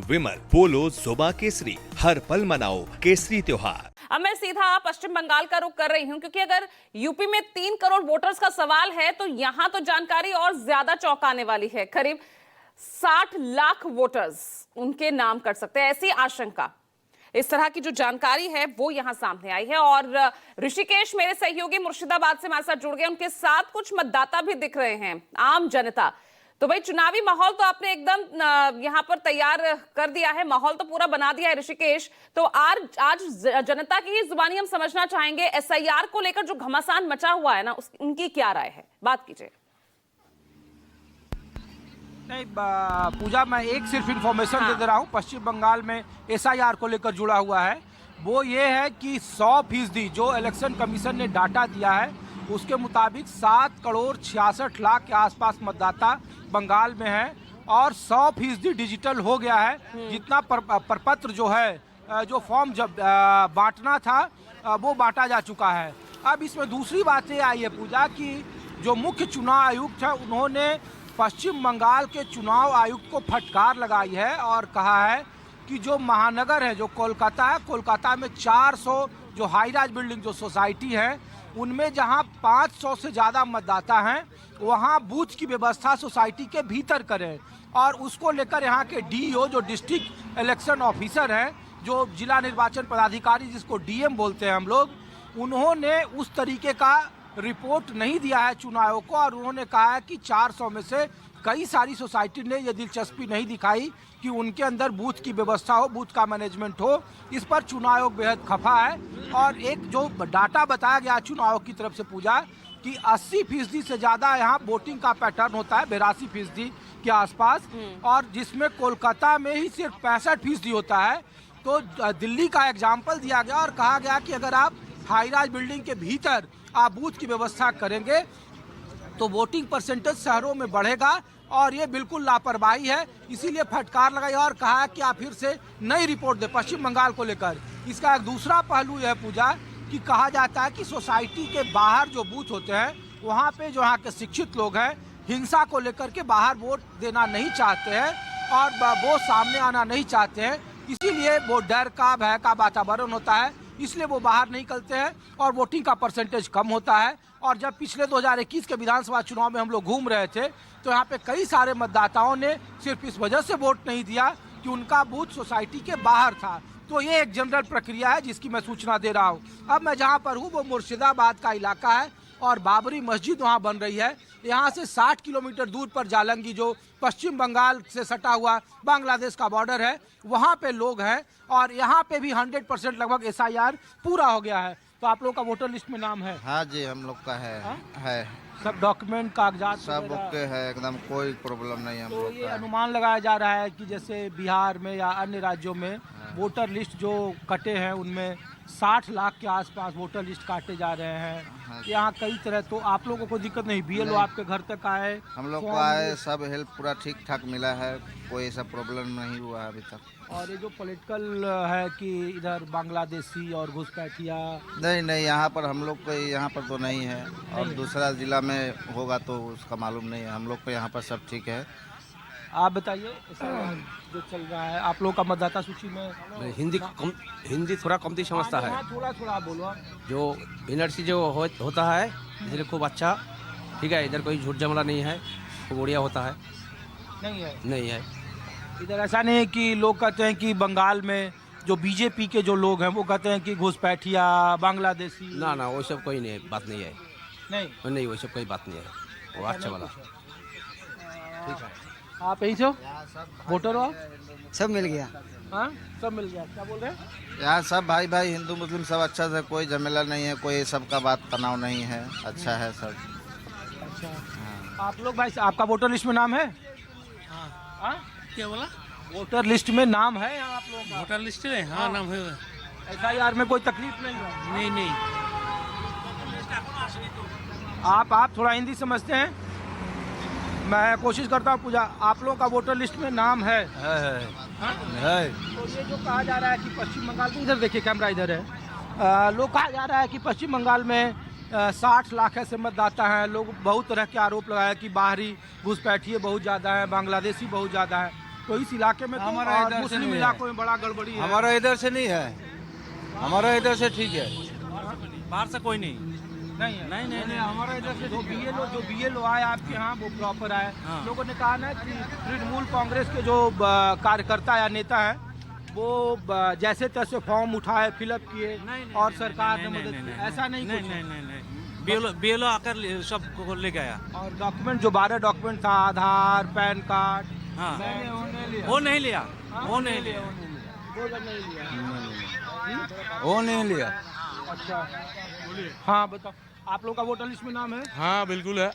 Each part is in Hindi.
विमल, पोलो, जोबा केसरी, हर पल मनाओ केसरी त्योहार। अब मैं सीधा पश्चिम बंगाल का रुख कर रही हूं, क्योंकि अगर यूपी में 3 करोड़ वोटर्स का सवाल है तो यहां तो जानकारी और ज्यादा चौंकाने वाली है। करीब 60 लाख वोटर्स उनके नाम कर सकते हैं, ऐसी आशंका। इस तरह की जो जानकारी है वो यहां सामने आई है। और ऋषिकेश, मेरे सहयोगी मुर्शिदाबाद से हमारे साथ जुड़ गए, उनके साथ कुछ मतदाता भी दिख रहे हैं, आम जनता। तो भाई, चुनावी माहौल तो आपने एकदम यहां पर तैयार कर दिया है, माहौल तो पूरा बना दिया है ऋषिकेश। तो आज जनता की ही जुबानी हम समझना चाहेंगे, एसआईआर को लेकर जो घमासान मचा हुआ है ना, उनकी क्या राय है, बात कीजिए। नहीं पूजा, मैं एक सिर्फ इन्फॉर्मेशन दे रहा हूँ। पश्चिम बंगाल में एसआईआर को लेकर जुड़ा हुआ है, वो ये है कि 100% जो इलेक्शन कमीशन ने डाटा दिया है उसके मुताबिक 7 करोड़ 66 लाख के आसपास मतदाता बंगाल में है और 100% डिजिटल हो गया है। जितना प्रपत्र जो है, जो फॉर्म जब बांटना था वो बांटा जा चुका है। अब इसमें दूसरी बात ये आई है पूजा कि जो मुख्य चुनाव आयुक्त है उन्होंने पश्चिम बंगाल के चुनाव आयुक्त को फटकार लगाई है और कहा है कि जो महानगर है, जो कोलकाता है, कोलकाता में 400 जो हाई राइज बिल्डिंग जो सोसाइटी है उनमें जहां 500 से ज़्यादा मतदाता हैं वहां बूथ की व्यवस्था सोसाइटी के भीतर करें। और उसको लेकर यहाँ के डीईओ, जो डिस्ट्रिक्ट इलेक्शन ऑफिसर हैं, जो जिला निर्वाचन पदाधिकारी जिसको डीएम बोलते हैं हम लोग, उन्होंने उस तरीके का रिपोर्ट नहीं दिया है चुनाव को। और उन्होंने कहा है कि 400 में से कई सारी सोसाइटी ने ये दिलचस्पी नहीं दिखाई कि उनके अंदर बूथ की व्यवस्था हो, बूथ का मैनेजमेंट हो। इस पर चुनाव आयोग बेहद खफा है। और एक जो डाटा बताया गया चुनाव आयोग की तरफ से पूजा कि 80% से ज़्यादा यहाँ वोटिंग का पैटर्न होता है, 82% के आसपास, और जिसमें कोलकाता में ही सिर्फ 65% होता है। तो दिल्ली का एग्जाम्पल दिया गया और कहा गया कि अगर आप हाई राइज बिल्डिंग के भीतर आप बूथ की व्यवस्था करेंगे तो वोटिंग परसेंटेज शहरों में बढ़ेगा और ये बिल्कुल लापरवाही है। इसीलिए फटकार लगाई और कहा कि आप फिर से नई रिपोर्ट दें पश्चिम बंगाल को लेकर। इसका एक दूसरा पहलू यह पूजा कि कहा जाता है कि सोसाइटी के बाहर जो बूथ होते हैं वहाँ पे जो यहाँ के शिक्षित लोग हैं हिंसा को लेकर के बाहर वोट देना नहीं चाहते हैं और वो सामने आना नहीं चाहते हैं। इसीलिए वो डर का, भय का वातावरण होता है, इसलिए वो बाहर नहीं निकलते हैं और वोटिंग का परसेंटेज कम होता है। और जब पिछले 2021 के विधानसभा चुनाव में हम लोग घूम रहे थे तो यहाँ पे कई सारे मतदाताओं ने सिर्फ इस वजह से वोट नहीं दिया कि उनका बूथ सोसाइटी के बाहर था। तो ये एक जनरल प्रक्रिया है जिसकी मैं सूचना दे रहा हूँ। अब मैं जहाँ पर हूँ वो मुर्शिदाबाद का इलाका है और बाबरी मस्जिद वहाँ बन रही है। यहाँ से 60 किलोमीटर दूर पर जालंगी, जो पश्चिम बंगाल से सटा हुआ बांग्लादेश का बॉर्डर है, वहाँ पे लोग हैं और यहाँ पे भी 100% लगभग एसआईआर पूरा हो गया है। तो आप लोग का वोटर लिस्ट में नाम है? हाँ जी, हम लोग का है। है सब डॉक्यूमेंट, कागजात सब ओके है, एकदम कोई प्रॉब्लम नहीं है हम तो लोग ये का। अनुमान लगाया जा रहा है कि जैसे बिहार में या अन्य राज्यों में वोटर लिस्ट जो कटे हैं उनमें 60 लाख के आसपास वोटर लिस्ट काटे जा रहे हैं। यहाँ कई तरह, तो आप लोगों को कोई दिक्कत नहीं? बीएलओ आपके घर तक आए? हम लोग को आए, सब हेल्प पूरा ठीक ठाक मिला है, कोई ऐसा प्रॉब्लम नहीं हुआ है अभी तक। और ये जो पॉलिटिकल है कि इधर बांग्लादेशी और घुसपैठिया? नहीं, यहाँ पर हम लोग को यहाँ पर तो नहीं है और दूसरा जिला में होगा तो उसका मालूम नहीं है। हम लोग को यहाँ पर सब ठीक है। आप बताइए जो चल रहा है आप लोग का मतदाता सूची में? हिंदी थोड़ा कमती समझता है। थोड़ा बोलो। जो एनआरसी जो होता है इसलिए खूब अच्छा, ठीक है। इधर कोई झूठ जमला नहीं है, खूब बढ़िया होता है। नहीं है इधर ऐसा नहीं है कि लोग कहते हैं कि बंगाल में जो बीजेपी के जो लोग हैं वो कहते हैं कि घुसपैठिया, बांग्लादेशी? ना वो सब कोई नहीं है, बात नहीं है। नहीं वो सब कोई बात नहीं है, वो अच्छा वाला। ठीक है। आप यही हो वोटर हो? सब मिल गया। हाँ, सब मिल गया। क्या बोल रहे हैं? यहाँ सब भाई हिंदू मुस्लिम सब अच्छा से, कोई झमेला नहीं है, कोई सबका बात तनाव नहीं है, अच्छा है सब। अच्छा। आप लोग भाई, आपका वोटर लिस्ट में नाम है? हाँ। क्या बोला? वोटर लिस्ट में नाम है आप लोगों का? वोटर लिस्ट में हाँ नाम है। एसआईआर में कोई तकलीफ नहीं है? नहीं। आप थोड़ा हिंदी समझते हैं? मैं कोशिश करता हूँ पूजा, आप लोगों का वोटर लिस्ट में नाम है? है। तो ये जो कहा जा रहा है कि पश्चिम बंगाल में, इधर देखिए कैमरा इधर है, लोग कहा जा रहा है कि पश्चिम बंगाल में 60 लाख ऐसे मतदाता हैं। लोग बहुत तरह के आरोप लगाए कि बाहरी घुसपैठिए बहुत ज़्यादा है, बांग्लादेशी बहुत ज़्यादा है। तो इस इलाके में हमारा और इधर से मुस्लिम नहीं है। इलाकों में बड़ा गड़बड़ी है। हमारा इधर से नहीं है, हमारा इधर से ठीक है। बाहर से कोई नहीं। नहीं है। नहीं, हमारा इधर से जो बीएलओ आए आपके यहाँ वो प्रॉपर आए। हाँ। लोगों ने कहा ना कि तृणमूल कांग्रेस के जो कार्यकर्ता या नेता हैं वो जैसे तैसे फॉर्म उठाए, फिलअप किए और सरकार ने मदद की, ऐसा नहीं कुछ है। नहीं बीएलओ आकर सब को ले गया। और डॉक्यूमेंट जो 12 डॉक्यूमेंट था, आधार, पैन कार्ड, हाँ वो नहीं लिया। वो नहीं लिया। वो सब नहीं लिया। वो नहीं लिया। अच्छा, हाँ बताओ, आप लोग का वोटर लिस्ट में नाम है? हाँ बिल्कुल है।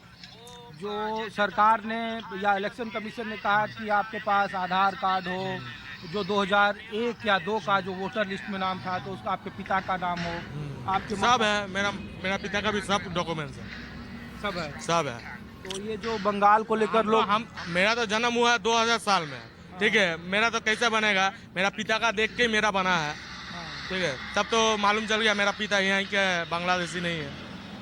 जो सरकार ने या इलेक्शन कमीशन ने कहा कि आपके पास आधार कार्ड हो, जो 2001 या 2 का जो वोटर लिस्ट में नाम था, तो उसका आपके पिता का नाम हो, आपके सब है, मेरा पिता का भी सब डॉक्यूमेंट्स है, सब है। सब है। तो ये जो बंगाल को लेकर लोग, मेरा तो जन्म हुआ है 2000 साल में, ठीक है। मेरा तो कैसे बनेगा, मेरा पिता का देख के मेरा बना है, ठीक है। तब तो मालूम चल गया मेरा पिता यहाँ के बांग्लादेशी नहीं है।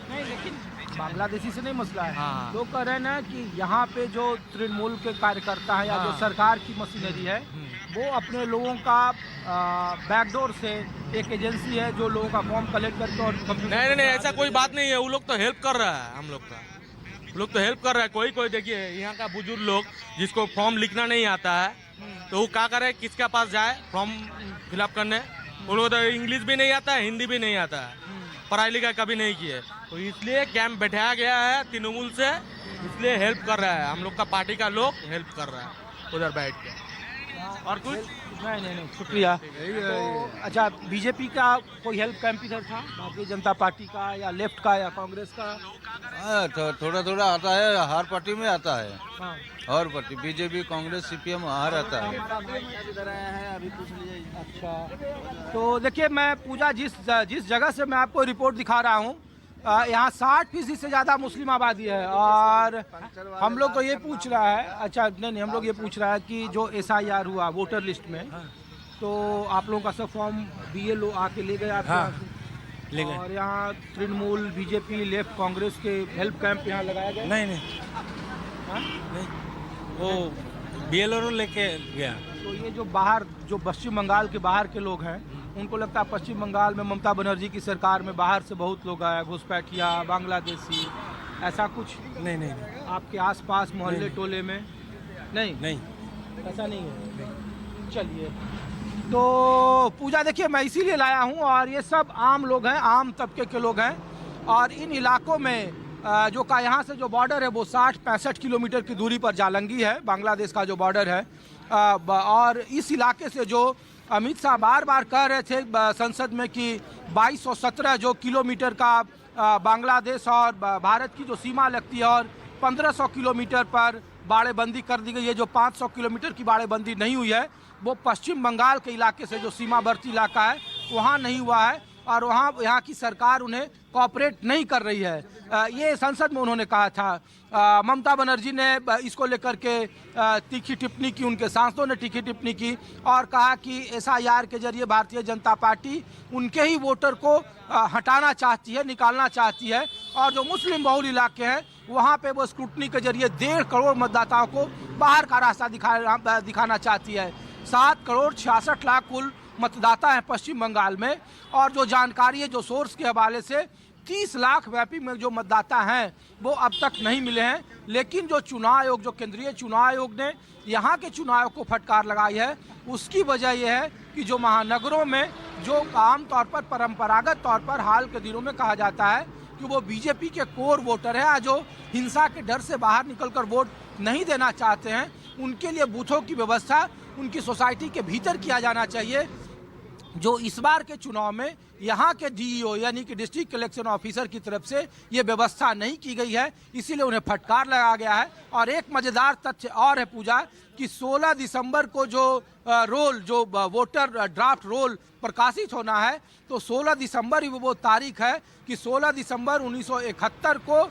नहीं, लेकिन बांग्लादेशी से नहीं मसला है। हाँ। लोग कह रहे हैं ना कि यहाँ पे जो तृणमूल के कार्यकर्ता है या जो सरकार की मशीनरी है, वो अपने लोगों का बैकडोर से एक एजेंसी है जो लोगों का फॉर्म कलेक्ट करके और नहीं, ऐसा कोई बात नहीं है। वो लोग तो हेल्प कर रहा है, हम लोग का लोग तो हेल्प कर रहा है। कोई देखिए यहाँ का बुजुर्ग लोग जिसको फॉर्म लिखना नहीं आता है, तो वो क्या करे, किसके पास जाए फॉर्म फिलअप करने। वो लोग तो इंग्लिश भी नहीं आता है, हिंदी भी नहीं आता है, पढ़ाई लिखाई कभी नहीं की है, तो इसलिए कैंप बैठाया गया है तृणमूल से, इसलिए हेल्प कर रहा है। हम लोग का पार्टी का लोग हेल्प कर रहा है उधर बैठ के। और कुछ नहीं, शुक्रिया। तो अच्छा, बीजेपी का कोई हेल्प कैंप इधर था, भारतीय जनता पार्टी का या लेफ्ट का या कांग्रेस का? तो थोड़ा आता है, हर पार्टी में आता है, हाँ। हर पार्टी, बीजेपी, कांग्रेस, सीपीएम हर आता है। अच्छा, तो देखिए, मैं पूजा जिस जगह से मैं आपको रिपोर्ट दिखा रहा हूँ, यहाँ 60% से ज़्यादा मुस्लिम आबादी है। और हम लोग को ये पूछ रहा है, अच्छा नहीं, हम लोग ये पूछ रहा है कि जो SIR हुआ वोटर लिस्ट में, तो आप लोगों का सब फॉर्म BLO आके ले गए आपके यहाँ से? ले गए। और यहाँ तृणमूल, बीजेपी, लेफ्ट, कांग्रेस के हेल्प कैंप यहाँ लगाया गया? नहीं वो बीएलओ लेके गया। तो ये जो बाहर, जो पश्चिम बंगाल के बाहर के लोग हैं, उनको लगता है पश्चिम बंगाल में ममता बनर्जी की सरकार में बाहर से बहुत लोग आए, घुसपैठिया, बांग्लादेशी, ऐसा कुछ? नहीं आपके आसपास मोहल्ले टोले में नहीं, ऐसा नहीं है। चलिए, तो पूजा देखिए, मैं इसीलिए लाया हूँ, और ये सब आम लोग हैं, आम तबके के लोग हैं। और इन इलाकों में जो का यहाँ से जो बॉर्डर है वो 60-65 किलोमीटर की दूरी पर जालंगी है, बांग्लादेश का जो बॉर्डर है। और इस इलाके से जो अमित शाह बार बार कह रहे थे संसद में कि 2217 जो किलोमीटर का बांग्लादेश और भारत की जो सीमा लगती है, और 1500 किलोमीटर पर बाड़ेबंदी कर दी गई है। जो 500 किलोमीटर की बाड़ेबंदी नहीं हुई है, वो पश्चिम बंगाल के इलाके से जो सीमावर्ती इलाका है वहाँ नहीं हुआ है, और वहाँ यहाँ की सरकार उन्हें कोऑपरेट नहीं कर रही है। ये संसद में उन्होंने कहा था। ममता बनर्जी ने इसको लेकर के तीखी टिप्पणी की, उनके सांसदों ने तीखी टिप्पणी की और कहा कि SIR के जरिए भारतीय जनता पार्टी उनके ही वोटर को हटाना चाहती है, निकालना चाहती है। और जो मुस्लिम बहुल इलाके हैं वहाँ पे वो स्क्रूटनी के जरिए 1.5 करोड़ मतदाताओं को बाहर का रास्ता दिखाना चाहती है। 7 करोड़ 66 लाख कुल मतदाता हैं पश्चिम बंगाल में, और जो जानकारी है, जो सोर्स के हवाले से 30 लाख व्यापी में जो मतदाता हैं वो अब तक नहीं मिले हैं। लेकिन जो चुनाव आयोग, जो केंद्रीय चुनाव आयोग ने यहाँ के चुनाव को फटकार लगाई है, उसकी वजह यह है कि जो महानगरों में जो आमतौर पर परंपरागत तौर पर हाल के दिनों में कहा जाता है कि वो बीजेपी के कोर वोटर हैं, जो हिंसा के डर से बाहर निकलकर वोट नहीं देना चाहते हैं, उनके लिए बूथों की व्यवस्था उनकी सोसाइटी के भीतर किया जाना चाहिए। जो इस बार के चुनाव में यहाँ के DEO यानी कि डिस्ट्रिक्ट इलेक्शन ऑफिसर की तरफ से ये व्यवस्था नहीं की गई है, इसीलिए उन्हें फटकार लगाया गया है। और एक मज़ेदार तथ्य और है पूजा, कि 16 दिसंबर को जो वोटर ड्राफ्ट रोल प्रकाशित होना है, तो 16 दिसंबर ही वो तारीख है कि 16 दिसंबर 1971 को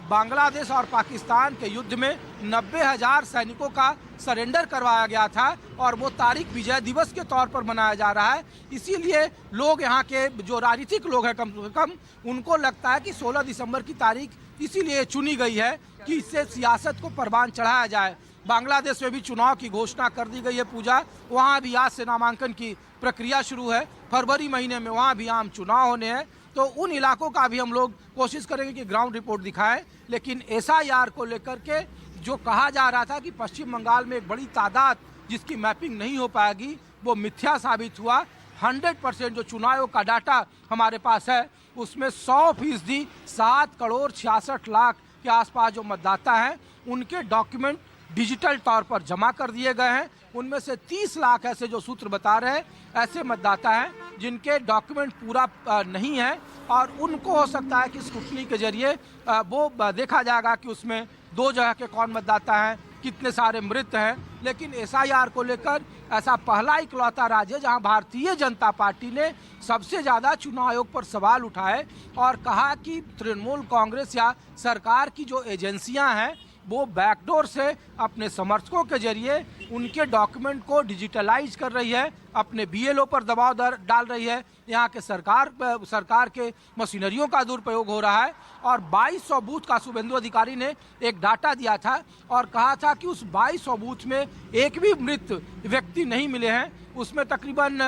बांग्लादेश और पाकिस्तान के युद्ध में 90,000 सैनिकों का सरेंडर करवाया गया था, और वो तारीख विजय दिवस के तौर पर मनाया जा रहा है। इसीलिए लोग, यहाँ के जो राजनीतिक लोग हैं कम से कम, उनको लगता है कि 16 दिसंबर की तारीख इसीलिए चुनी गई है कि इससे सियासत को परवान चढ़ाया जाए। बांग्लादेश में भी चुनाव की घोषणा कर दी गई है पूजा, वहाँ भी आज से नामांकन की प्रक्रिया शुरू है। फरवरी महीने में वहाँ भी आम चुनाव होने हैं, तो उन इलाकों का भी हम लोग कोशिश करेंगे कि ग्राउंड रिपोर्ट दिखाएं। लेकिन SIR को लेकर के जो कहा जा रहा था कि पश्चिम बंगाल में एक बड़ी तादाद जिसकी मैपिंग नहीं हो पाएगी, वो मिथ्या साबित हुआ। 100% जो चुनाव आयोग का डाटा हमारे पास है उसमें 100% 7 करोड़ 66 लाख के आसपास जो मतदाता हैं उनके डॉक्यूमेंट डिजिटल तौर पर जमा कर दिए गए हैं। उनमें से 30 लाख ऐसे जो सूत्र बता रहे हैं ऐसे मतदाता हैं जिनके डॉक्यूमेंट पूरा नहीं है, और उनको हो सकता है कि स्क्रूटनी के जरिए वो देखा जाएगा कि उसमें 2 जगह के कौन मतदाता हैं, कितने सारे मृत हैं। लेकिन SIR को लेकर ऐसा पहला इकलौता राज्य है जहां भारतीय जनता पार्टी ने सबसे ज़्यादा चुनाव आयोग पर सवाल उठाए और कहा कि तृणमूल कांग्रेस या सरकार की जो एजेंसियां हैं वो बैकडोर से अपने समर्थकों के जरिए उनके डॉक्यूमेंट को डिजिटलाइज कर रही है, अपने BLO पर दबाव डाल रही है। यहाँ के सरकार के मशीनरियों का दुरुपयोग हो रहा है। और 2200 बूथ का शुभेंदु अधिकारी ने एक डाटा दिया था और कहा था कि उस 2200 बूथ में एक भी मृत व्यक्ति नहीं मिले हैं। उसमें तकरीबन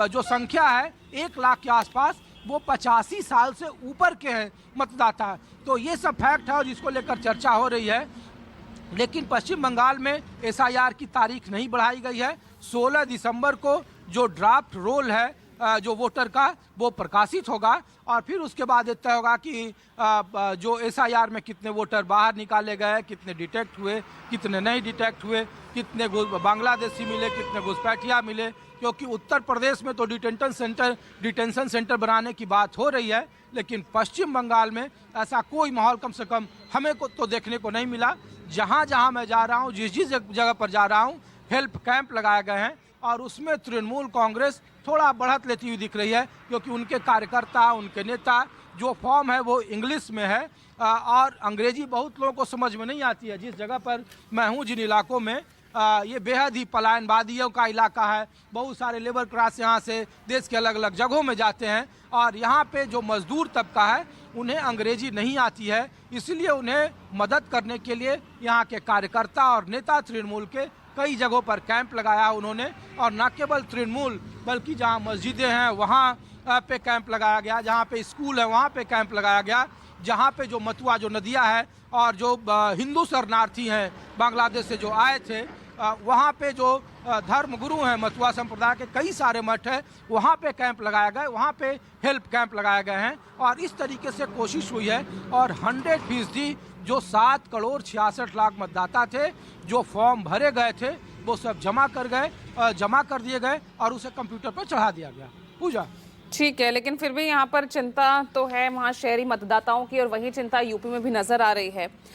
जो संख्या है 1 लाख के आसपास, वो 85 साल से ऊपर के हैं मतदाता। तो ये सब फैक्ट है और जिसको लेकर चर्चा हो रही है। लेकिन पश्चिम बंगाल में SIR की तारीख नहीं बढ़ाई गई है। 16 दिसंबर को जो ड्राफ्ट रोल है जो वोटर का वो प्रकाशित होगा और फिर उसके बाद तय होगा कि जो SIR में कितने वोटर बाहर निकाले गए, कितने डिटेक्ट हुए, कितने नहीं डिटेक्ट हुए, कितने बांग्लादेशी मिले, कितने घुसपैठिया मिले। क्योंकि उत्तर प्रदेश में तो डिटेंशन सेंटर बनाने की बात हो रही है, लेकिन पश्चिम बंगाल में ऐसा कोई माहौल कम से कम हमें को तो देखने को नहीं मिला। जहाँ जहाँ मैं जा रहा हूँ, जिस जगह पर जा रहा हूँ, हेल्प कैंप लगाए गए हैं और उसमें तृणमूल कांग्रेस थोड़ा बढ़त लेती हुई दिख रही है, क्योंकि उनके कार्यकर्ता, उनके नेता, जो फॉर्म है वो इंग्लिश में है और अंग्रेजी बहुत लोगों को समझ में नहीं आती है। जिस जगह पर मैं हूँ, जिन इलाकों में ये बेहद ही पलायनवादियों का इलाका है, बहुत सारे लेबर क्लास यहाँ से देश के अलग अलग जगहों में जाते हैं और यहाँ पे जो मजदूर तबका है उन्हें अंग्रेजी नहीं आती है, इसलिए उन्हें मदद करने के लिए यहाँ के कार्यकर्ता और नेता तृणमूल के कई जगहों पर कैंप लगाया उन्होंने। और न केवल तृणमूल बल्कि जहाँ मस्जिदें हैं वहाँ पे कैंप लगाया गया, जहाँ पे स्कूल है वहाँ पे कैंप लगाया गया, जहाँ पे जो मतुआ जो नदियाँ है और जो हिंदू शरणार्थी हैं बांग्लादेश से जो आए थे, वहाँ पे जो धर्मगुरु हैं मतुआ संप्रदाय के कई सारे मठ है, वहाँ पे कैंप लगाए गए, वहाँ पे हेल्प कैंप लगाए गए हैं। और इस तरीके से कोशिश हुई है और 100% जो 7 करोड़ 66 लाख मतदाता थे, जो फॉर्म भरे गए थे, वो सब जमा कर दिए गए और उसे कंप्यूटर पर चढ़ा दिया गया। पूजा ठीक है, लेकिन फिर भी यहाँ पर चिंता तो है वहाँ शहरी मतदाताओं की और वही चिंता यूपी में भी नजर आ रही है।